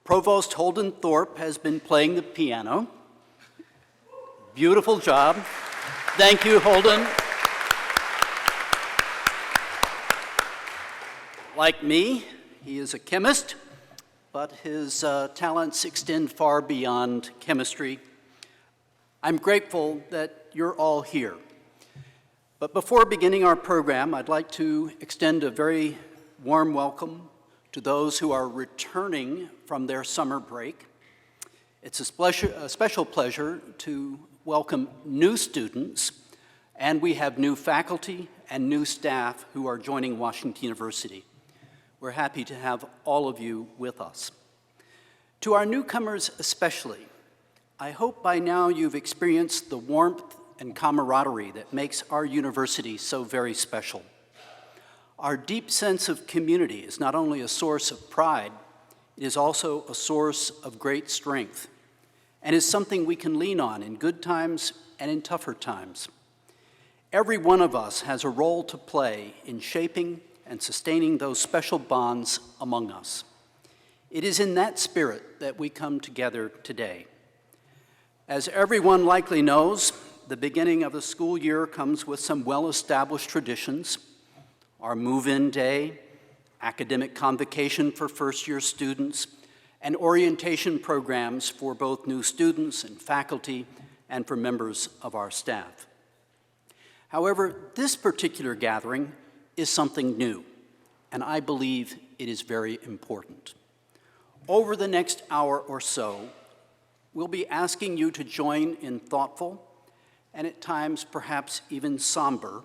Provost Holden Thorpe has been playing the piano. Beautiful job. Thank you, Holden. Like me, he is a chemist, but his talents extend far beyond chemistry. I'm grateful that you're all here. But before beginning our program, I'd like to extend a very warm welcome to those who are returning from their summer break. It's a special pleasure to welcome new students, and we have new faculty and new staff who are joining Washington University. We're happy to have all of you with us. To our newcomers especially, I hope by now you've experienced the warmth and camaraderie that makes our university so very special. Our deep sense of community is not only a source of pride, it is also a source of great strength, and is something we can lean on in good times and in tougher times. Every one of us has a role to play in shaping and sustaining those special bonds among us. It is in that spirit that we come together today. As everyone likely knows, the beginning of the school year comes with some well-established traditions. Our move-in day, academic convocation for first-year students, and orientation programs for both new students and faculty and for members of our staff. However, this particular gathering is something new, and I believe it is very important. Over the next hour or so, we'll be asking you to join in thoughtful and at times perhaps even somber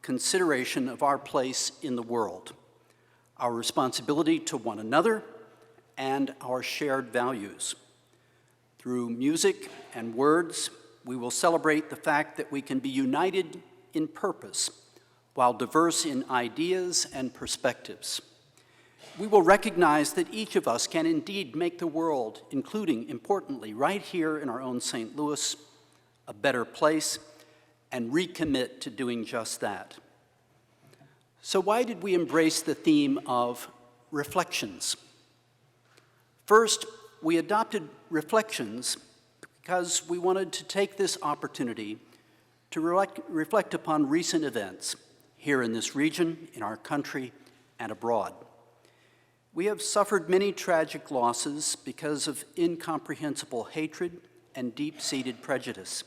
consideration of our place in the world, our responsibility to one another, and our shared values. Through music and words, we will celebrate the fact that we can be united in purpose while diverse in ideas and perspectives. We will recognize that each of us can indeed make the world, including, importantly, right here in our own St. Louis, a better place, and recommit to doing just that. So why did we embrace the theme of reflections? First, we adopted reflections because we wanted to take this opportunity to reflect upon recent events here in this region, in our country, and abroad. We have suffered many tragic losses because of incomprehensible hatred and deep-seated prejudice.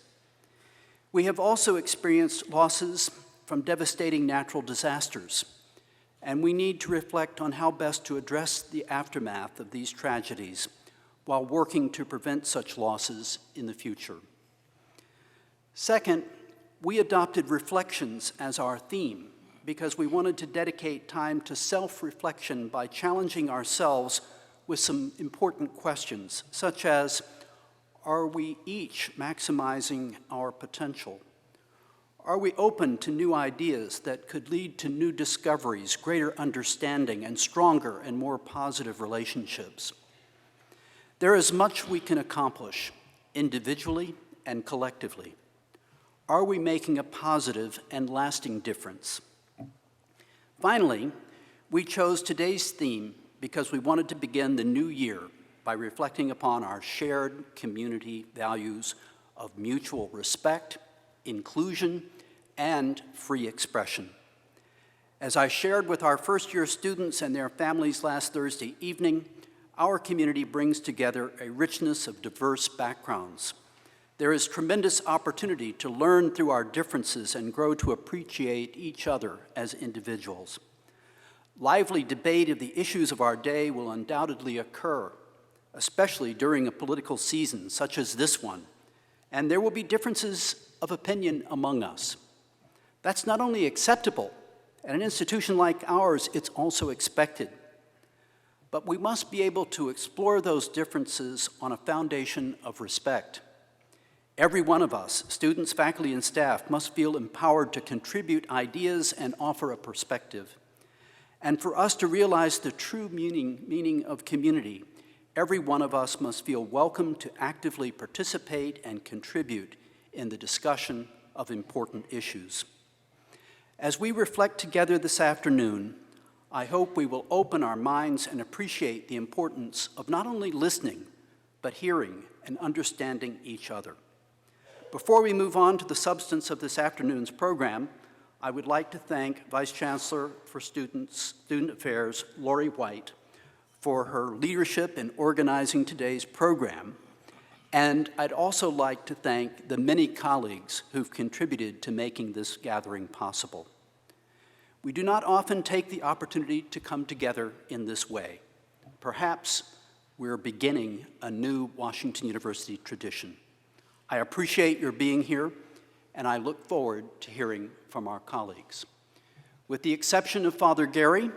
We have also experienced losses from devastating natural disasters, and we need to reflect on how best to address the aftermath of these tragedies while working to prevent such losses in the future. Second, we adopted reflections as our theme because we wanted to dedicate time to self-reflection by challenging ourselves with some important questions, such as, are we each maximizing our potential? Are we open to new ideas that could lead to new discoveries, greater understanding, and stronger and more positive relationships? There is much we can accomplish, individually and collectively. Are we making a positive and lasting difference? Finally, we chose today's theme because we wanted to begin the new year by reflecting upon our shared community values of mutual respect, inclusion, and free expression. As I shared with our first-year students and their families last Thursday evening, our community brings together a richness of diverse backgrounds. There is tremendous opportunity to learn through our differences and grow to appreciate each other as individuals. Lively debate of the issues of our day will undoubtedly occur, especially during a political season such as this one, and there will be differences of opinion among us. That's not only acceptable, at an institution like ours, it's also expected. But we must be able to explore those differences on a foundation of respect. Every one of us, students, faculty, and staff, must feel empowered to contribute ideas and offer a perspective. And for us to realize the true meaning of community, every one of us must feel welcome to actively participate and contribute in the discussion of important issues. As we reflect together this afternoon, I hope we will open our minds and appreciate the importance of not only listening, but hearing and understanding each other. Before we move on to the substance of this afternoon's program, I would like to thank Vice Chancellor for Student Affairs, Lori White, for her leadership in organizing today's program. And I'd also like to thank the many colleagues who've contributed to making this gathering possible. We do not often take the opportunity to come together in this way. Perhaps we're beginning a new Washington University tradition. I appreciate your being here, and I look forward to hearing from our colleagues. With the exception of Father Gary,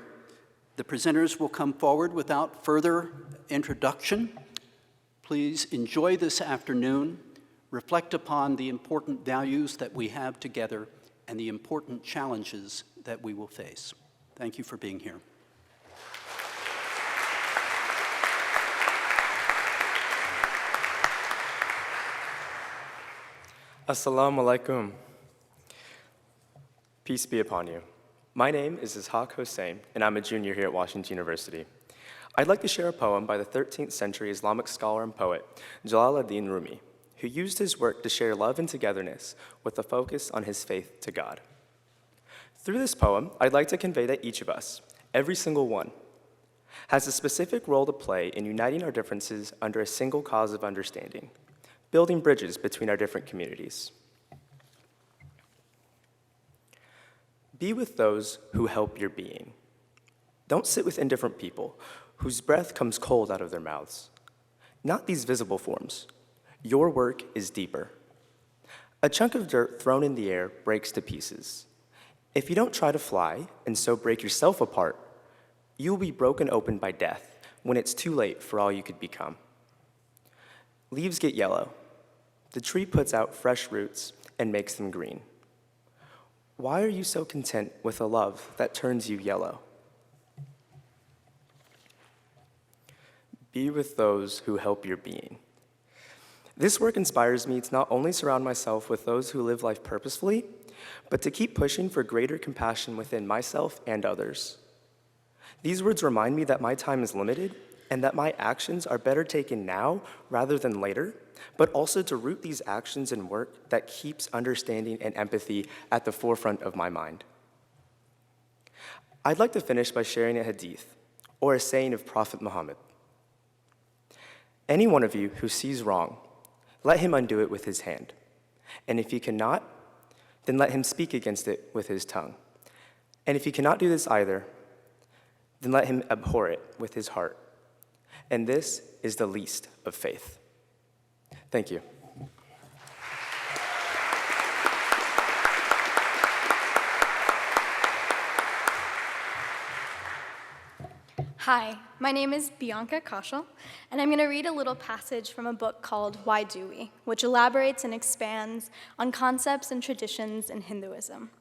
the presenters will come forward without further introduction. Please enjoy this afternoon, reflect upon the important values that we have together and the important challenges that we will face. Thank you for being here. Assalamu alaikum. Peace be upon you. My name is Ishaq Hussain, and I'm a junior here at Washington University. I'd like to share a poem by the 13th century Islamic scholar and poet, Jalaluddin Rumi, who used his work to share love and togetherness with a focus on his faith to God. Through this poem, I'd like to convey that each of us, every single one, has a specific role to play in uniting our differences under a single cause of understanding, building bridges between our different communities. Be with those who help your being. Don't sit with indifferent people whose breath comes cold out of their mouths. Not these visible forms. Your work is deeper. A chunk of dirt thrown in the air breaks to pieces. If you don't try to fly and so break yourself apart, you will be broken open by death when it's too late for all you could become. Leaves get yellow. The tree puts out fresh roots and makes them green. Why are you so content with a love that turns you yellow? Be with those who help your being. This work inspires me to not only surround myself with those who live life purposefully, but to keep pushing for greater compassion within myself and others. These words remind me that my time is limited and that my actions are better taken now rather than later, but also to root these actions in work that keeps understanding and empathy at the forefront of my mind. I'd like to finish by sharing a hadith, or a saying of Prophet Muhammad. Any one of you who sees wrong, let him undo it with his hand. And if he cannot, then let him speak against it with his tongue. And if he cannot do this either, then let him abhor it with his heart. And this is the least of faith. Thank you. Hi, my name is Bianca Kaushal, and I'm going to read a little passage from a book called Why Do We?, which elaborates and expands on concepts and traditions in Hinduism.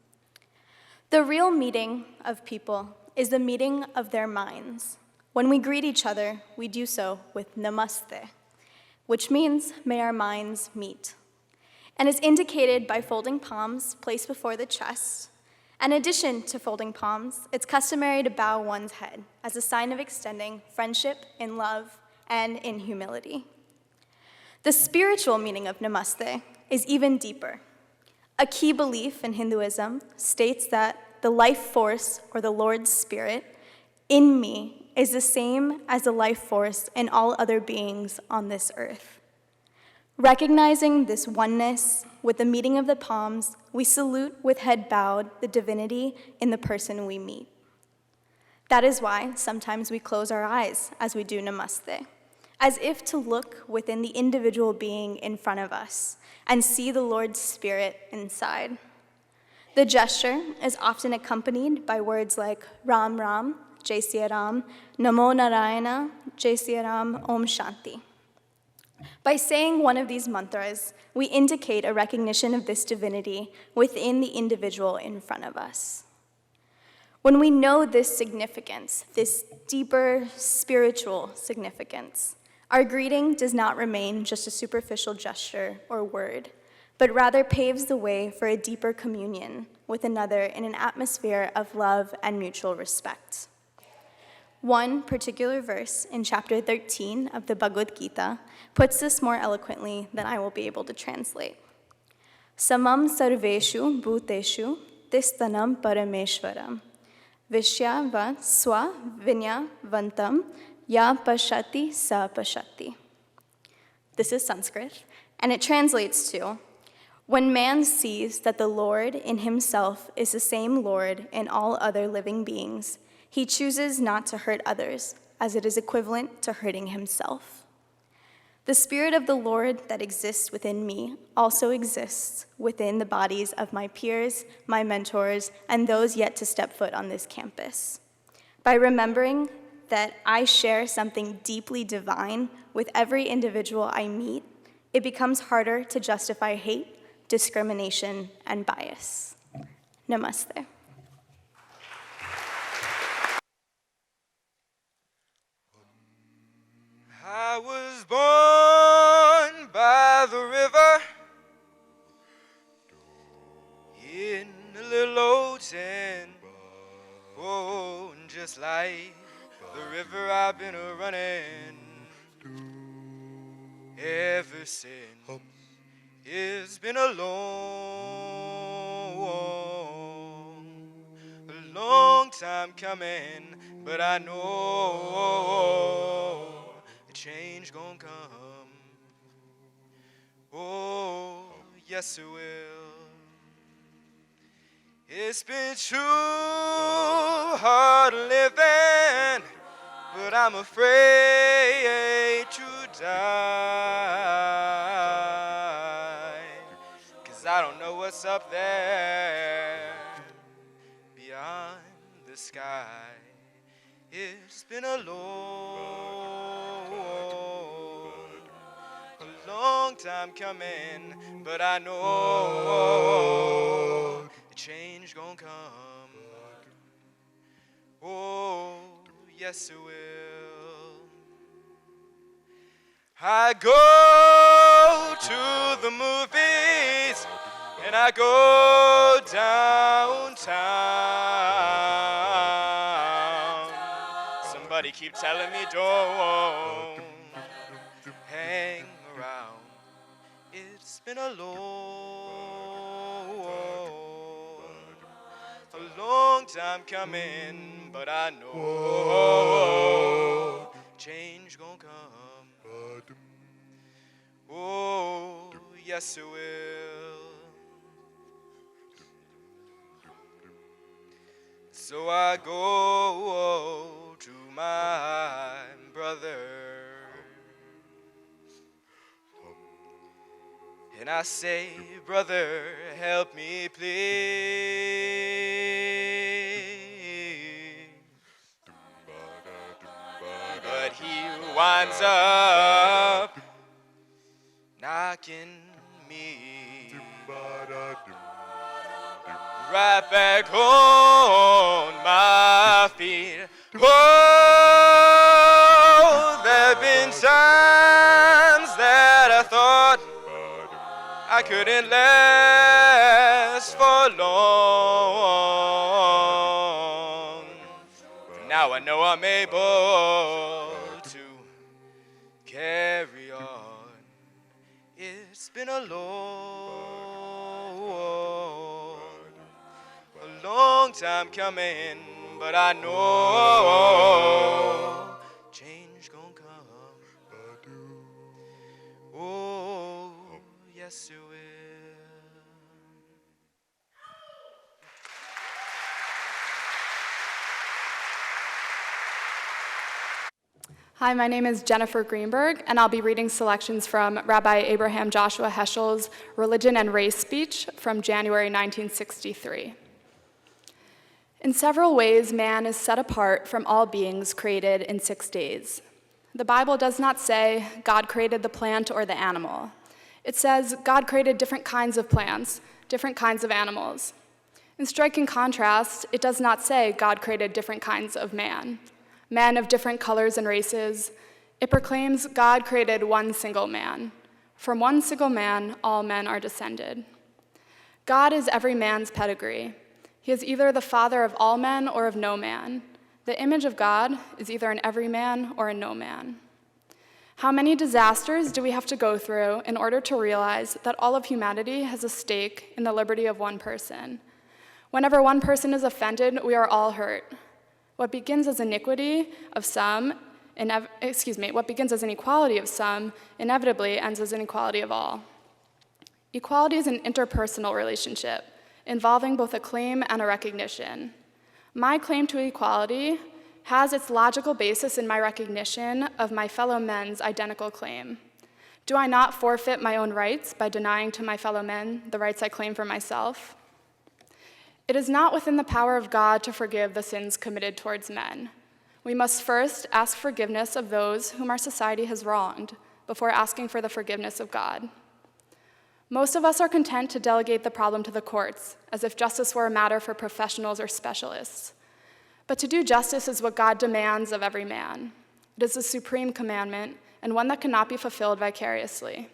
The real meeting of people is the meeting of their minds. When we greet each other, we do so with namaste, which means may our minds meet, and is indicated by folding palms placed before the chest. In addition to folding palms, it's customary to bow one's head as a sign of extending friendship in love and in humility. The spiritual meaning of namaste is even deeper. A key belief in Hinduism states that the life force, or the Lord's Spirit, in me is the same as the life force in all other beings on this earth. Recognizing this oneness with the meeting of the palms, we salute with head bowed the divinity in the person we meet. That is why sometimes we close our eyes as we do namaste, as if to look within the individual being in front of us and see the Lord's Spirit inside. The gesture is often accompanied by words like Ram Ram, Jai Siya Ram, Namo Narayana, Jai Siya Ram, Om Shanti. By saying one of these mantras, we indicate a recognition of this divinity within the individual in front of us. When we know this significance, this deeper spiritual significance, our greeting does not remain just a superficial gesture or word, but rather paves the way for a deeper communion with another in an atmosphere of love and mutual respect. One particular verse in chapter 13 of the Bhagavad Gita puts this more eloquently than I will be able to translate. Samam sarveshu bhuteshu tistanam parameshwaram vishyava swa vinyavantam ya pashati sa pashati. This is Sanskrit, and it translates to, when man sees that the Lord in himself is the same Lord in all other living beings, he chooses not to hurt others, as it is equivalent to hurting himself. The Spirit of the Lord that exists within me also exists within the bodies of my peers, my mentors, and those yet to step foot on this campus. By remembering that I share something deeply divine with every individual I meet, it becomes harder to justify hate, discrimination, and bias. Namaste. I was born by the river in a little old tent. Oh, and just like the river I've been running ever since. It's been a long time coming, but I know a change gonna come. Oh, yes it will. It's been too hard living, but I'm afraid to die, 'cause I don't know what's up there beyond the sky. It's been a long time coming, but I know the change gonna come. Oh, yes it will. I go to the movies and I go downtown. Somebody keep telling me don't hang around. It's been a long time coming, but I know change gonna come. Oh, yes it will. So I go to my brother and I say, brother, help me please. But he winds up knocking me right back on my feet. Oh, there've been times that I thought I couldn't last for long. Now I know I'm able to carry on. It's been a long time coming, but I know change gonna come. Oh, yes it will. Hi, my name is Jennifer Greenberg, and I'll be reading selections from Rabbi Abraham Joshua Heschel's Religion and Race speech from January 1963. In several ways, man is set apart from all beings created in 6 days. The Bible does not say God created the plant or the animal. It says God created different kinds of plants, different kinds of animals. In striking contrast, it does not say God created different kinds of man of different colors and races. It proclaims God created one single man. From one single man, all men are descended. God is every man's pedigree. He is either the father of all men or of no man. The image of God is either in every man or in no man. How many disasters do we have to go through in order to realize that all of humanity has a stake in the liberty of one person? Whenever one person is offended, we are all hurt. What begins as iniquity of some, what begins as inequality of some, inevitably ends as inequality of all. Equality is an interpersonal relationship involving both a claim and a recognition. My claim to equality has its logical basis in my recognition of my fellow men's identical claim. Do I not forfeit my own rights by denying to my fellow men the rights I claim for myself? It is not within the power of God to forgive the sins committed towards men. We must first ask forgiveness of those whom our society has wronged before asking for the forgiveness of God. Most of us are content to delegate the problem to the courts, as if justice were a matter for professionals or specialists. But to do justice is what God demands of every man. It is the supreme commandment, and one that cannot be fulfilled vicariously.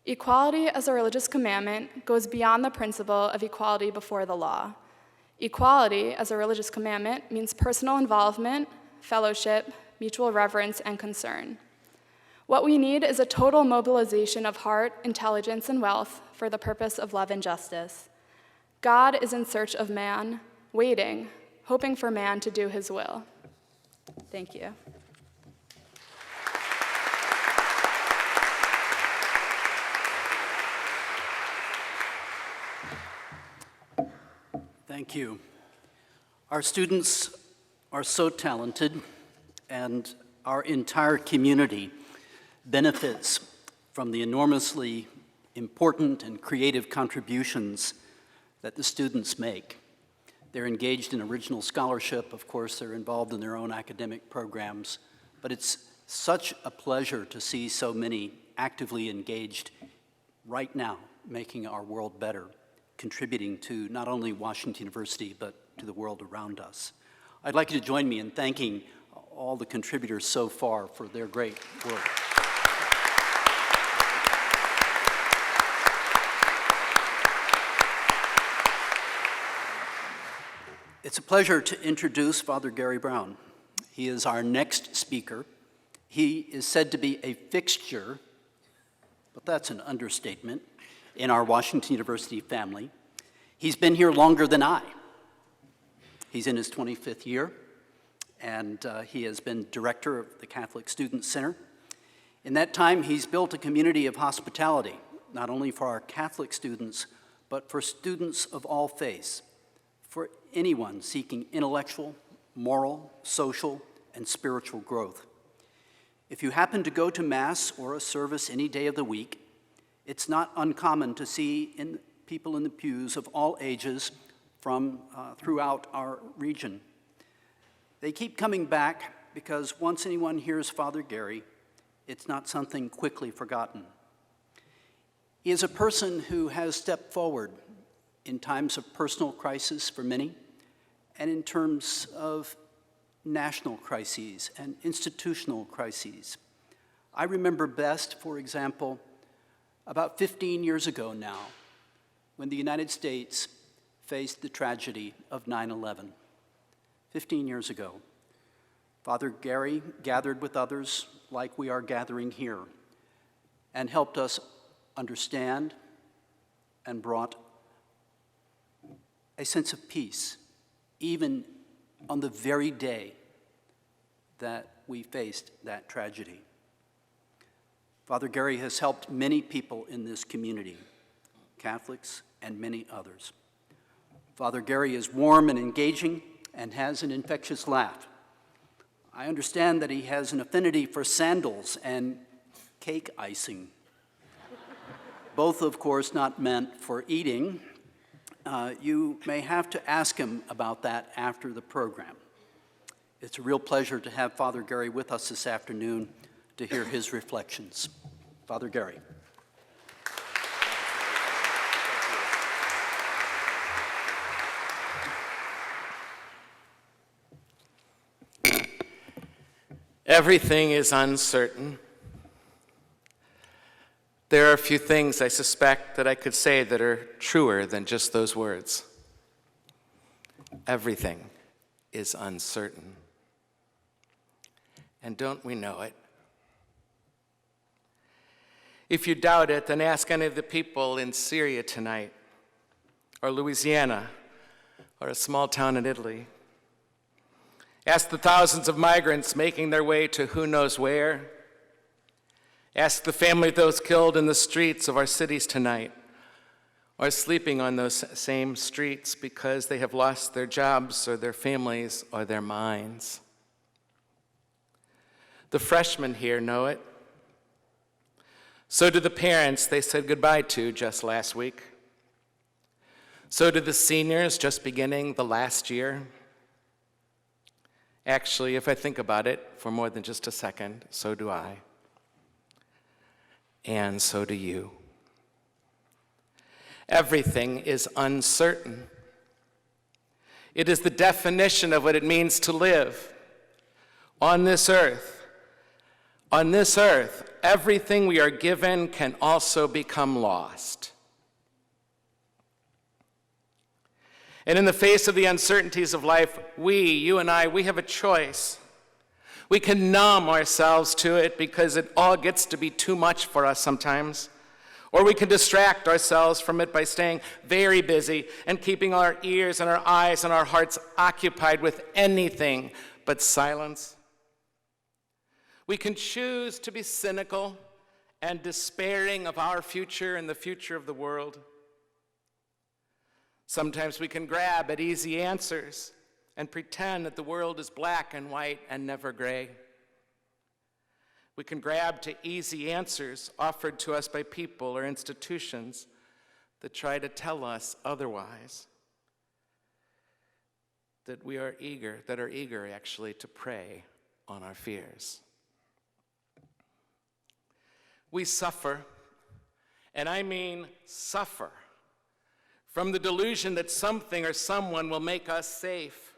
Equality as a religious commandment goes beyond the principle of equality before the law. Equality as a religious commandment means personal involvement, fellowship, mutual reverence, and concern. What we need is a total mobilization of heart, intelligence, and wealth for the purpose of love and justice. God is in search of man, waiting, hoping for man to do his will. Thank you. Thank you. Our students are so talented, and our entire community benefits from the enormously important and creative contributions that the students make. They're engaged in original scholarship, of course, they're involved in their own academic programs, but it's such a pleasure to see so many actively engaged right now, making our world better, contributing to not only Washington University, but to the world around us. I'd like you to join me in thanking all the contributors so far for their great work. It's a pleasure to introduce Father Gary Brown. He is our next speaker. He is said to be a fixture, but that's an understatement, in our Washington University family. He's been here longer than I. He's in his 25th year, and he has been director of the Catholic Student Center. In that time, he's built a community of hospitality, not only for our Catholic students, but for students of all faiths, for anyone seeking intellectual, moral, social, and spiritual growth. If you happen to go to Mass or a service any day of the week, it's not uncommon to see people in the pews of all ages from throughout our region. They keep coming back because once anyone hears Father Gary, it's not something quickly forgotten. He is a person who has stepped forward in times of personal crisis for many, and in terms of national crises and institutional crises. I remember best, for example, about 15 years ago now, when the United States faced the tragedy of 9/11. 15 years ago, Father Gary gathered with others like we are gathering here and helped us understand and brought a sense of peace, even on the very day that we faced that tragedy. Father Gary has helped many people in this community, Catholics and many others. Father Gary is warm and engaging and has an infectious laugh. I understand that he has an affinity for sandals and cake icing. Both, of course, not meant for eating. You may have to ask him about that after the program. It's a real pleasure to have Father Gary with us this afternoon to hear his reflections. Father Gary. Everything is uncertain. There are a few things I suspect that I could say that are truer than just those words. Everything is uncertain. And don't we know it? If you doubt it, then ask any of the people in Syria tonight, or Louisiana, or a small town in Italy. Ask the thousands of migrants making their way to who knows where. Ask the family of those killed in the streets of our cities tonight, or sleeping on those same streets because they have lost their jobs or their families or their minds. The freshmen here know it. So do the parents they said goodbye to just last week. So do the seniors just beginning the last year. Actually, if I think about it for more than just a second, so do I. And so do you. Everything is uncertain. It is the definition of what it means to live on this earth. On this earth, everything we are given can also become lost. And in the face of the uncertainties of life, you and I, we have a choice. We can numb ourselves to it because it all gets to be too much for us sometimes. Or we can distract ourselves from it by staying very busy and keeping our ears and our eyes and our hearts occupied with anything but silence. We can choose to be cynical and despairing of our future and the future of the world. Sometimes we can grab at easy answers and pretend that the world is black and white and never gray. We can grab to easy answers offered to us by people or institutions that try to tell us otherwise, that are eager actually to prey on our fears. We suffer, and I mean suffer, from the delusion that something or someone will make us safe.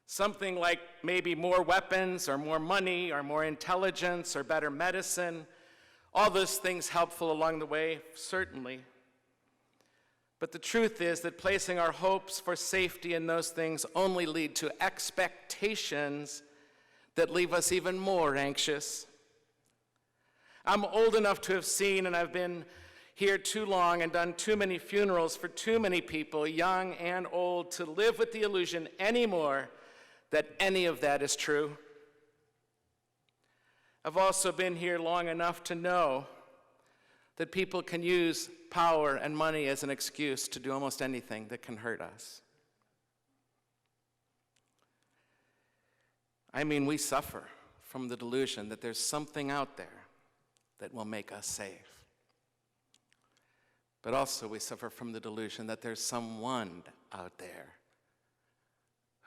Something like maybe more weapons or more money or more intelligence or better medicine. All those things helpful along the way, certainly. But the truth is that placing our hopes for safety in those things only lead to expectations that leave us even more anxious. I'm old enough to have seen, and I've been here too long and done too many funerals for too many people, young and old, to live with the illusion anymore that any of that is true. I've also been here long enough to know that people can use power and money as an excuse to do almost anything that can hurt us. I mean, we suffer from the delusion that there's something out there that will make us safe. But also we suffer from the delusion that there's someone out there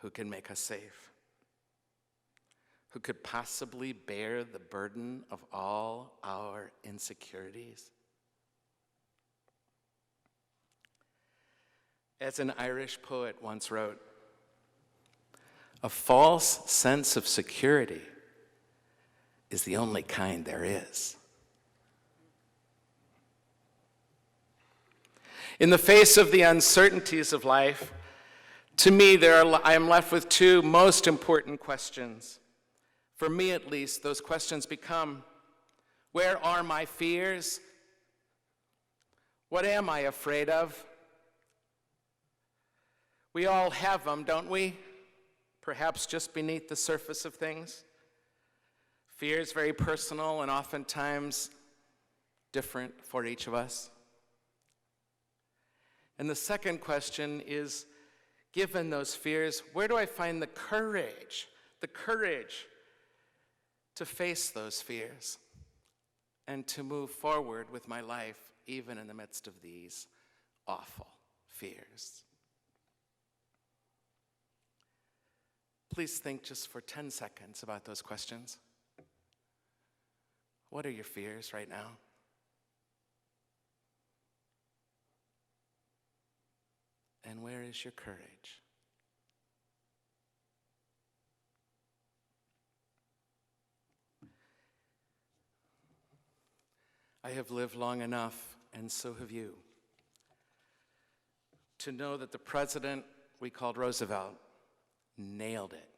who can make us safe, who could possibly bear the burden of all our insecurities. As an Irish poet once wrote, a false sense of security is the only kind there is. In the face of the uncertainties of life, to me, I am left with two most important questions. For me, at least, those questions become, where are my fears? What am I afraid of? We all have them, don't we? Perhaps just beneath the surface of things. Fear is very personal and oftentimes different for each of us. And the second question is, given those fears, where do I find the courage to face those fears and to move forward with my life, even in the midst of these awful fears? Please think just for 10 seconds about those questions. What are your fears right now? And where is your courage? I have lived long enough, and so have you, to know that the president we called Roosevelt nailed it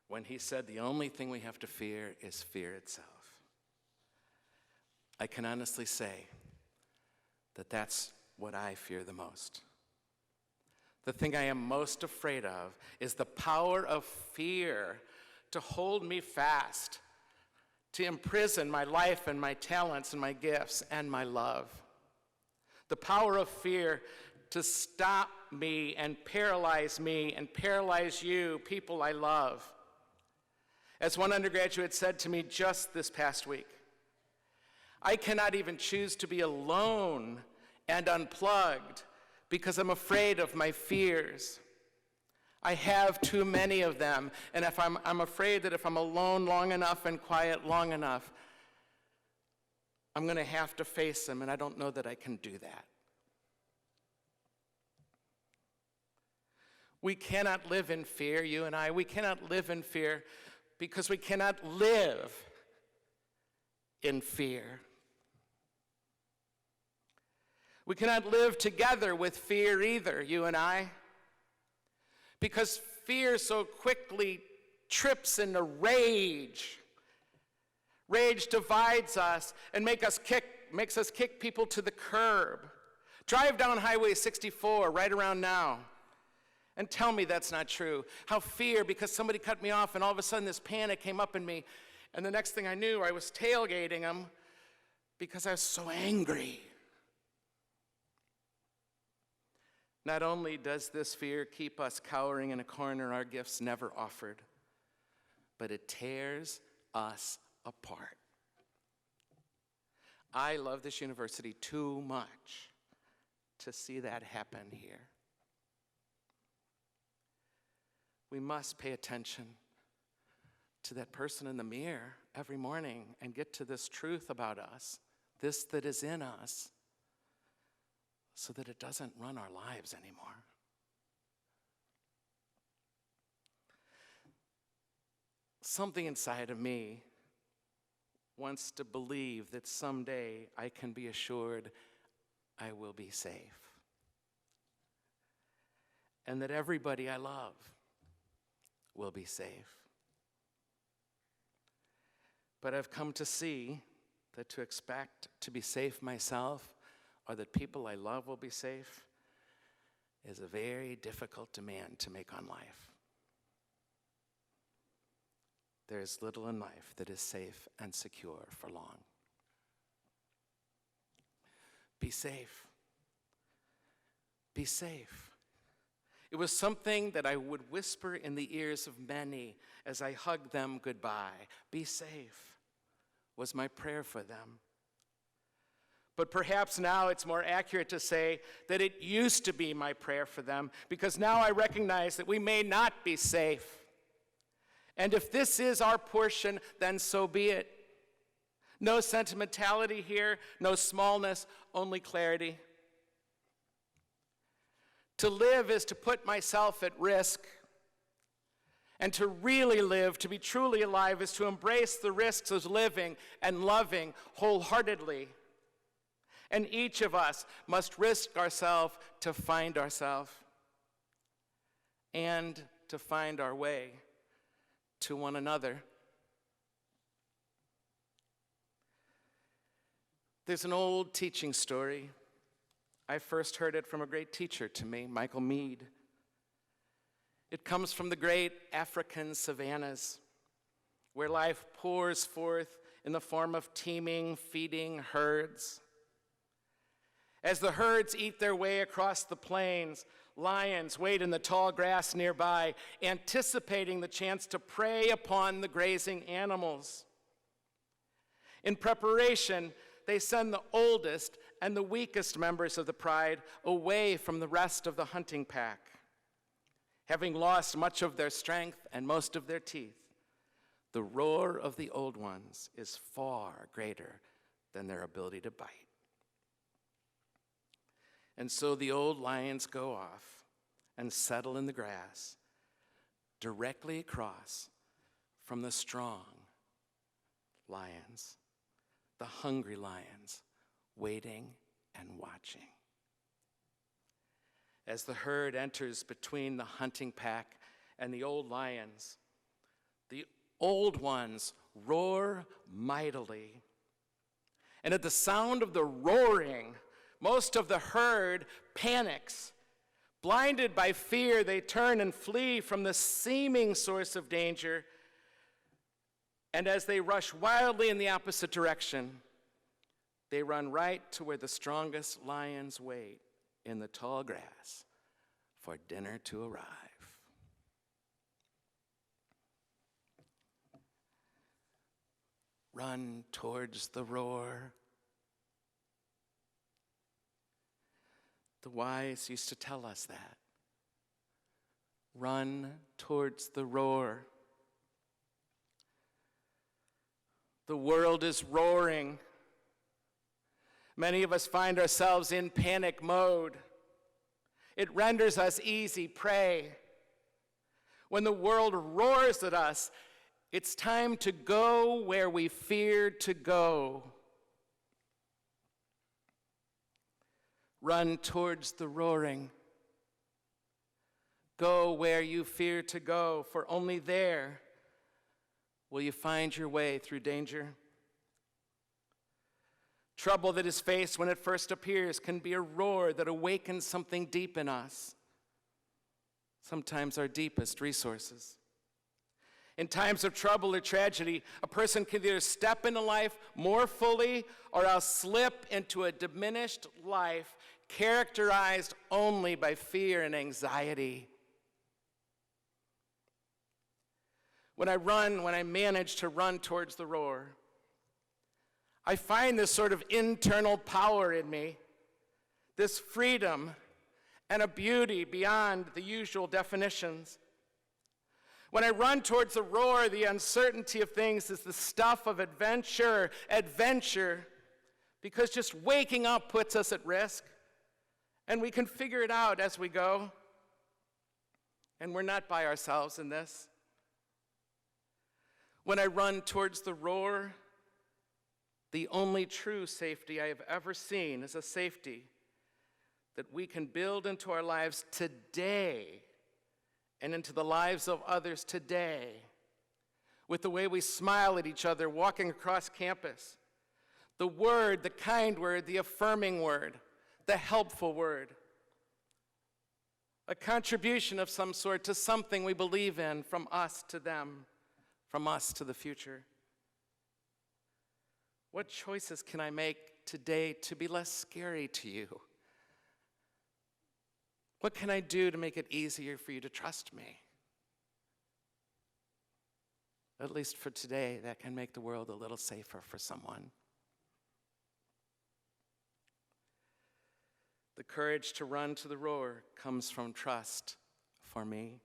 when he said the only thing we have to fear is fear itself. I can honestly say that that's what I fear the most. The thing I am most afraid of is the power of fear to hold me fast, to imprison my life and my talents and my gifts and my love. The power of fear to stop me and paralyze you, people I love. As one undergraduate said to me just this past week, I cannot even choose to be alone and unplugged because I'm afraid of my fears. I have too many of them, and if I'm afraid that if I'm alone long enough and quiet long enough, I'm going to have to face them, and I don't know that I can do that. We cannot live in fear, you and I. We cannot live in fear because we cannot live in fear. We cannot live together with fear either, you and I, because fear so quickly trips into rage. Rage divides us and makes us kick people to the curb. Drive down Highway 64 right around now and tell me that's not true. How fear, because somebody cut me off and all of a sudden this panic came up in me, and the next thing I knew I was tailgating them because I was so angry. Not only does this fear keep us cowering in a corner, our gifts never offered, but it tears us apart. I love this university too much to see that happen here. We must pay attention to that person in the mirror every morning and get to this truth about us, this that is in us, so that it doesn't run our lives anymore. Something inside of me wants to believe that someday I can be assured I will be safe, and that everybody I love will be safe. But I've come to see that to expect to be safe myself, or that people I love will be safe, is a very difficult demand to make on life. There is little in life that is safe and secure for long. Be safe. Be safe. It was something that I would whisper in the ears of many as I hugged them goodbye. Be safe was my prayer for them. But perhaps now it's more accurate to say that it used to be my prayer for them, because now I recognize that we may not be safe. And if this is our portion, then so be it. No sentimentality here, no smallness, only clarity. To live is to put myself at risk. And to really live, to be truly alive, is to embrace the risks of living and loving wholeheartedly. And each of us must risk ourselves to find ourselves and to find our way to one another. There's an old teaching story. I first heard it from a great teacher to me, Michael Meade. It comes from the great African savannas, where life pours forth in the form of teeming, feeding herds. As the herds eat their way across the plains, lions wait in the tall grass nearby, anticipating the chance to prey upon the grazing animals. In preparation, they send the oldest and the weakest members of the pride away from the rest of the hunting pack. Having lost much of their strength and most of their teeth, the roar of the old ones is far greater than their ability to bite. And so the old lions go off and settle in the grass directly across from the strong lions, the hungry lions, waiting and watching. As the herd enters between the hunting pack and the old lions. The old ones roar mightily. And at the sound of the roaring, most of the herd panics. Blinded by fear, they turn and flee from the seeming source of danger. And as they rush wildly in the opposite direction, they run right to where the strongest lions wait in the tall grass for dinner to arrive. Run towards the roar. The wise used to tell us that. Run towards the roar. The world is roaring. Many of us find ourselves in panic mode. It renders us easy prey. When the world roars at us, it's time to go where we feared to go. Run towards the roaring. Go where you fear to go, for only there will you find your way through danger. Trouble that is faced when it first appears can be a roar that awakens something deep in us, sometimes our deepest resources. In times of trouble or tragedy, a person can either step into life more fully or else slip into a diminished life characterized only by fear and anxiety. When I manage to run towards the roar, I find this sort of internal power in me, this freedom and a beauty beyond the usual definitions. When I run towards the roar, the uncertainty of things is the stuff of adventure, because just waking up puts us at risk, and we can figure it out as we go. And we're not by ourselves in this. When I run towards the roar, the only true safety I have ever seen is a safety that we can build into our lives today and into the lives of others today, with the way we smile at each other walking across campus. The word, the kind word, the affirming word, the helpful word. A contribution of some sort to something we believe in, from us to them, from us to the future. What choices can I make today to be less scary to you? What can I do to make it easier for you to trust me? At least for today, that can make the world a little safer for someone. The courage to run to the roar comes from trust for me.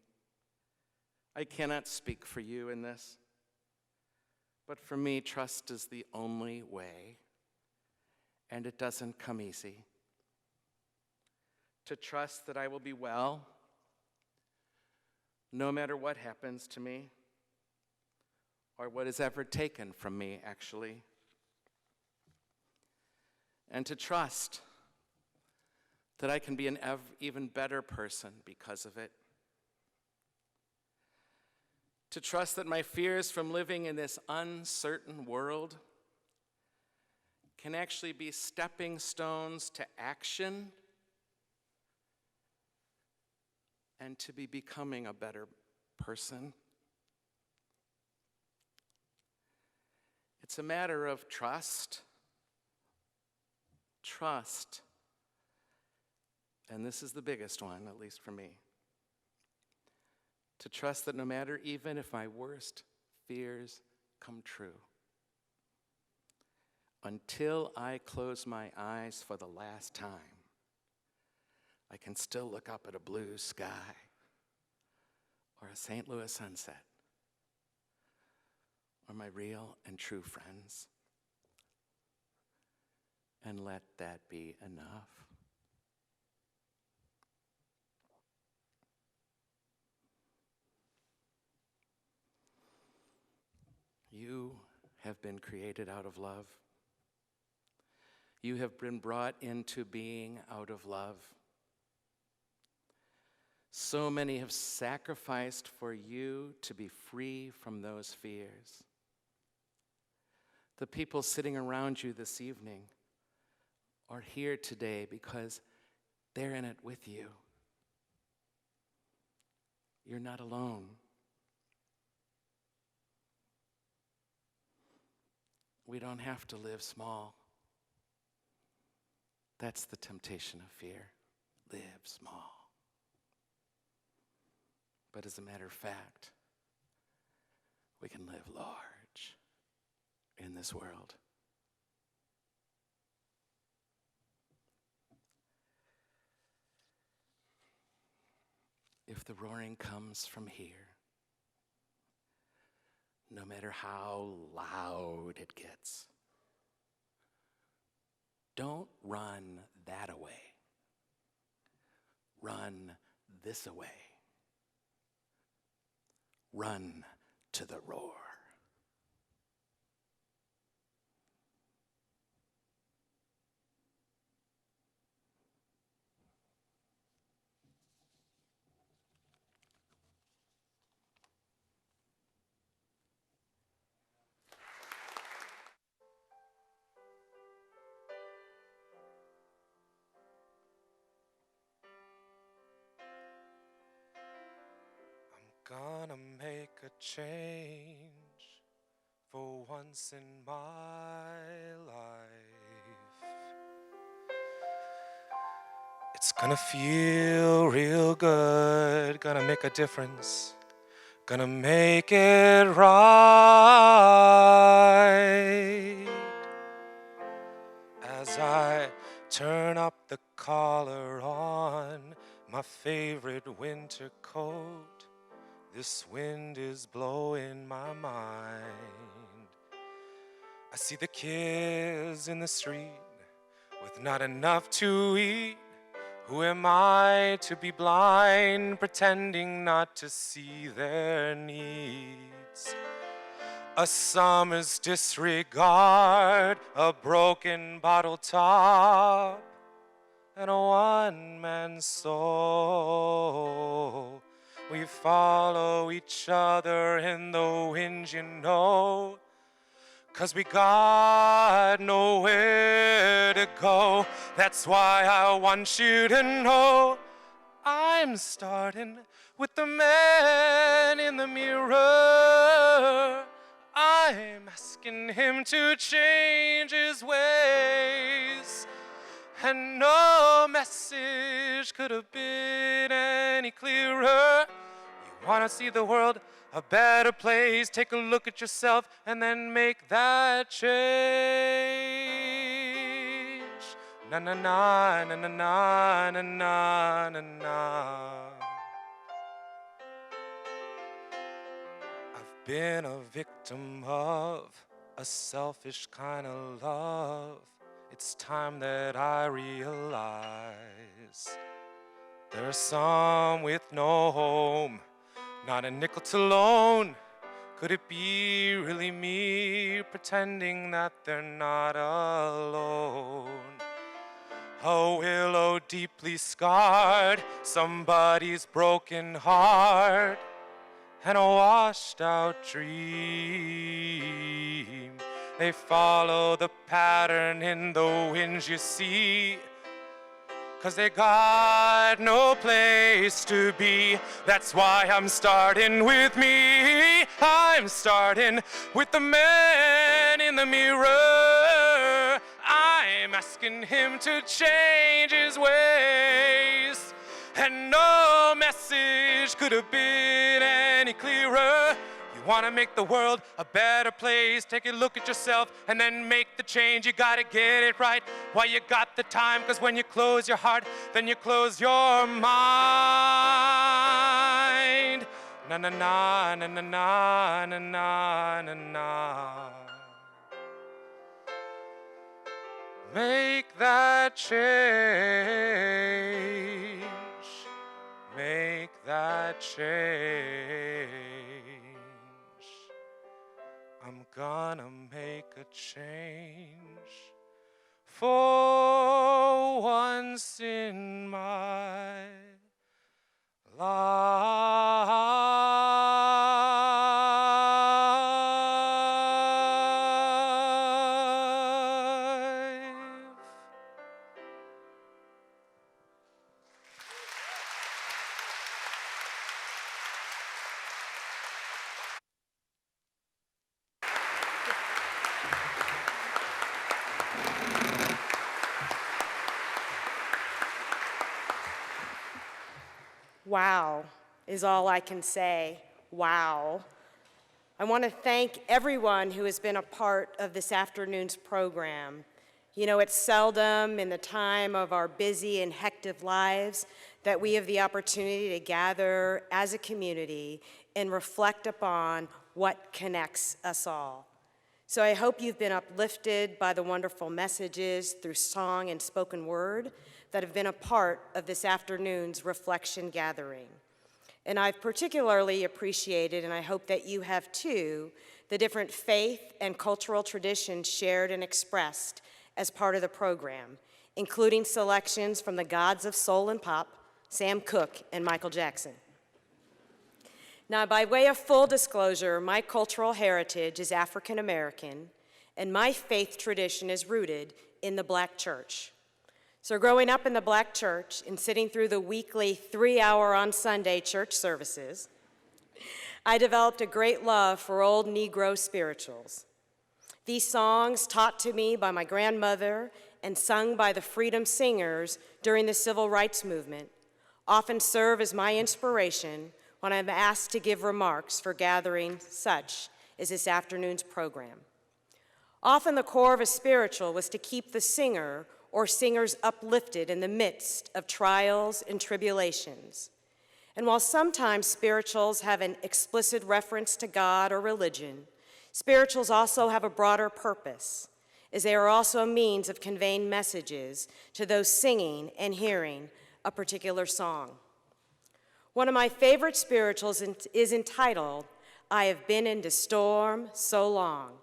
I cannot speak for you in this, but for me, trust is the only way, and it doesn't come easy. To trust that I will be well, no matter what happens to me, or what is ever taken from me, actually. And to trust that I can be an even better person because of it. To trust that my fears from living in this uncertain world can actually be stepping stones to action and to be becoming a better person. It's a matter of trust. Trust. And this is the biggest one, at least for me. To trust that no matter even if my worst fears come true, until I close my eyes for the last time, I can still look up at a blue sky or a St. Louis sunset or my real and true friends, and let that be enough. You have been created out of love. You have been brought into being out of love. So many have sacrificed for you to be free from those fears. The people sitting around you this evening are here today because they're in it with you. You're not alone. We don't have to live small. That's the temptation of fear. Live small. But as a matter of fact, we can live large in this world. If the roaring comes from here, no matter how loud it gets, don't run that away. Run this away. Run to the roar. Gonna make a change for once in my life. It's gonna feel real good, gonna make a difference, gonna make it right. As I turn up the collar on my favorite winter coat, this wind is blowing my mind. I see the kids in the street with not enough to eat. Who am I to be blind, pretending not to see their needs? A summer's disregard, a broken bottle top, and a one-man soul. We follow each other in the wind, you know, 'cause we got nowhere to go. That's why I want you to know I'm starting with the man in the mirror. I'm asking him to change his ways. And no message could have been any clearer. You want to see the world a better place, take a look at yourself and then make that change. Na na na na na na na na na na. I've been a victim of a selfish kind of love. It's time that I realize there are some with no home, not a nickel to loan. Could it be really me pretending that they're not alone? A willow deeply scarred, somebody's broken heart, and a washed out dream. They follow the pattern in the winds you see, 'cause they got no place to be. That's why I'm starting with me. I'm starting with the man in the mirror. I'm asking him to change his ways. And no message could have been any clearer. You want to make the world a better place, take a look at yourself and then make the change. You got to get it right while you got the time, 'cause when you close your heart, then you close your mind. Na na na na na na na na na na. Make that change. Make that change. I'm gonna make a change for once in my Wow is all I can say. Wow. I want to thank everyone who has been a part of this afternoon's program. You know, it's seldom in the time of our busy and hectic lives that we have the opportunity to gather as a community and reflect upon what connects us all. So I hope you've been uplifted by the wonderful messages through song and spoken word that have been a part of this afternoon's reflection gathering. And I've particularly appreciated, and I hope that you have too, the different faith and cultural traditions shared and expressed as part of the program, including selections from the gods of soul and pop, Sam Cooke and Michael Jackson. Now, by way of full disclosure, my cultural heritage is African American, and my faith tradition is rooted in the Black church. So growing up in the Black church and sitting through the weekly 3-hour on Sunday church services, I developed a great love for old Negro spirituals. These songs, taught to me by my grandmother and sung by the freedom singers during the civil rights movement, often serve as my inspiration when I'm asked to give remarks for gatherings such as this afternoon's program. Often the core of a spiritual was to keep the singer or singers uplifted in the midst of trials and tribulations. And while sometimes spirituals have an explicit reference to God or religion, spirituals also have a broader purpose, as they are also a means of conveying messages to those singing and hearing a particular song. One of my favorite spirituals is entitled, "I Have Been in the Storm So Long."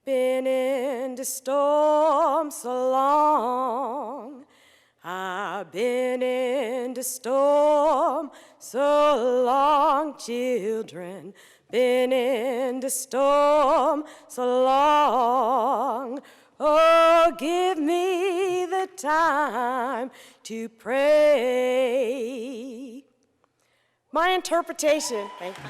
Been in the storm so long, I've been in the storm so long, children, been in the storm so long. Oh, give me the time to pray. My interpretation, thank you.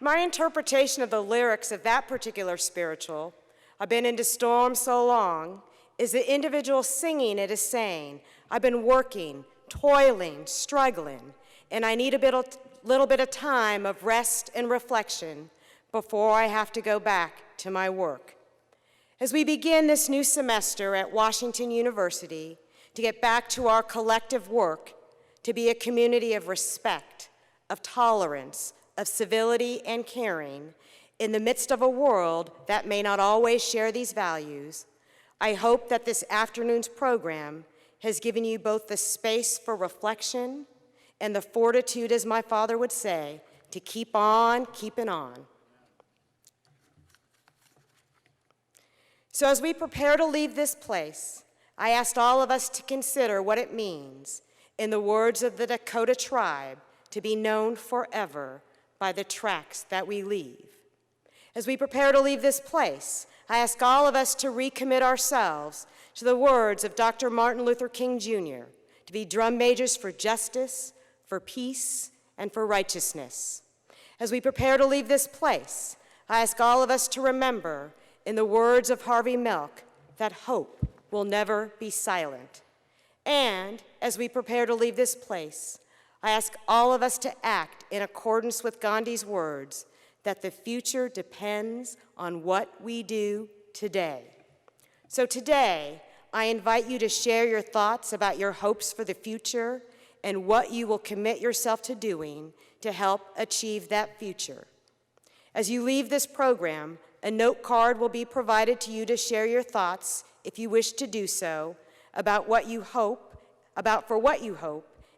My interpretation of the lyrics of that particular spiritual, "I've been in the storm so long," is the individual singing it is saying, I've been working, toiling, struggling, and I need a little bit of time of rest and reflection before I have to go back to my work. As we begin this new semester at Washington University to get back to our collective work to be a community of respect, of tolerance, of civility and caring, in the midst of a world that may not always share these values, I hope that this afternoon's program has given you both the space for reflection and the fortitude, as my father would say, to keep on keeping on. So as we prepare to leave this place, I asked all of us to consider what it means, in the words of the Dakota tribe, to be known forever by the tracks that we leave. As we prepare to leave this place, I ask all of us to recommit ourselves to the words of Dr. Martin Luther King Jr., to be drum majors for justice, for peace, and for righteousness. As we prepare to leave this place, I ask all of us to remember, in the words of Harvey Milk, that hope will never be silent. And as we prepare to leave this place, I ask all of us to act in accordance with Gandhi's words that the future depends on what we do today. So today, I invite you to share your thoughts about your hopes for the future and what you will commit yourself to doing to help achieve that future. As you leave this program, a note card will be provided to you to share your thoughts, if you wish to do so, about what you hope,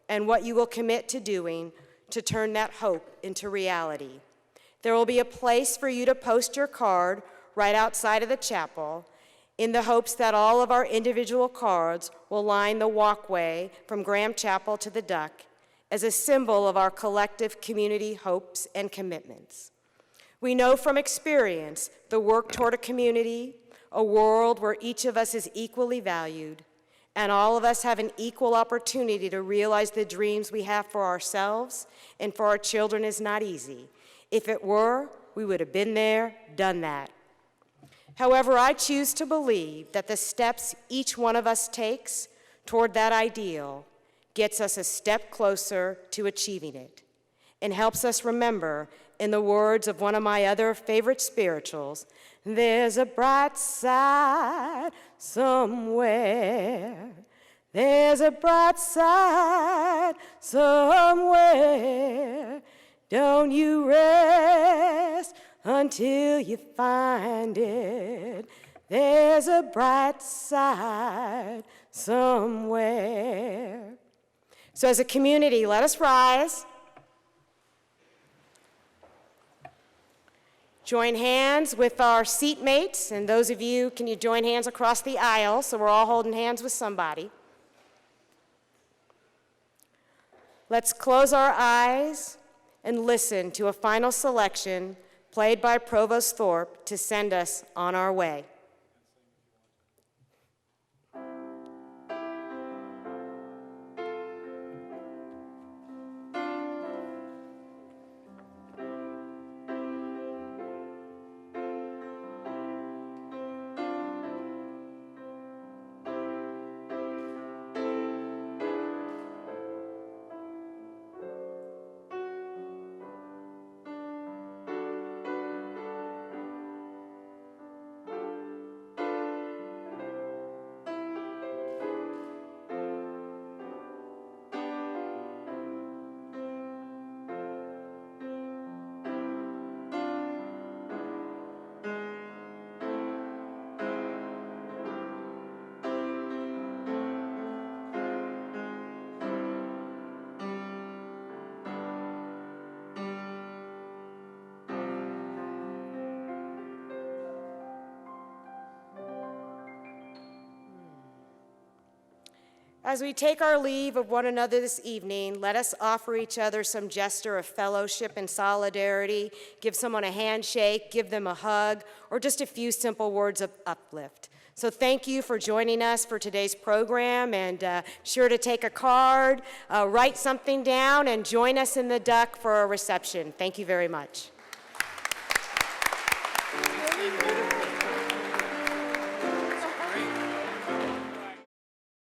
and what you will commit to doing to turn that hope into reality. There will be a place for you to post your card right outside of the chapel, in the hopes that all of our individual cards will line the walkway from Graham Chapel to the Duck as a symbol of our collective community hopes and commitments. We know from experience the work toward a community, a world where each of us is equally valued, and all of us have an equal opportunity to realize the dreams we have for ourselves and for our children is not easy. If it were, we would have been there, done that. However, I choose to believe that the steps each one of us takes toward that ideal gets us a step closer to achieving it and helps us remember, in the words of one of my other favorite spirituals, there's a bright side somewhere. There's a bright side somewhere. Don't you rest until you find it. There's a bright side somewhere. So as a community, let us rise. Join hands with our seatmates, and those of you, can you join hands across the aisle so we're all holding hands with somebody? Let's close our eyes and listen to a final selection played by Provost Thorpe to send us on our way. As we take our leave of one another this evening, let us offer each other some gesture of fellowship and solidarity, give someone a handshake, give them a hug, or just a few simple words of uplift. So thank you for joining us for today's program, and sure to take a card, write something down, and join us in the Duck for a reception. Thank you very much.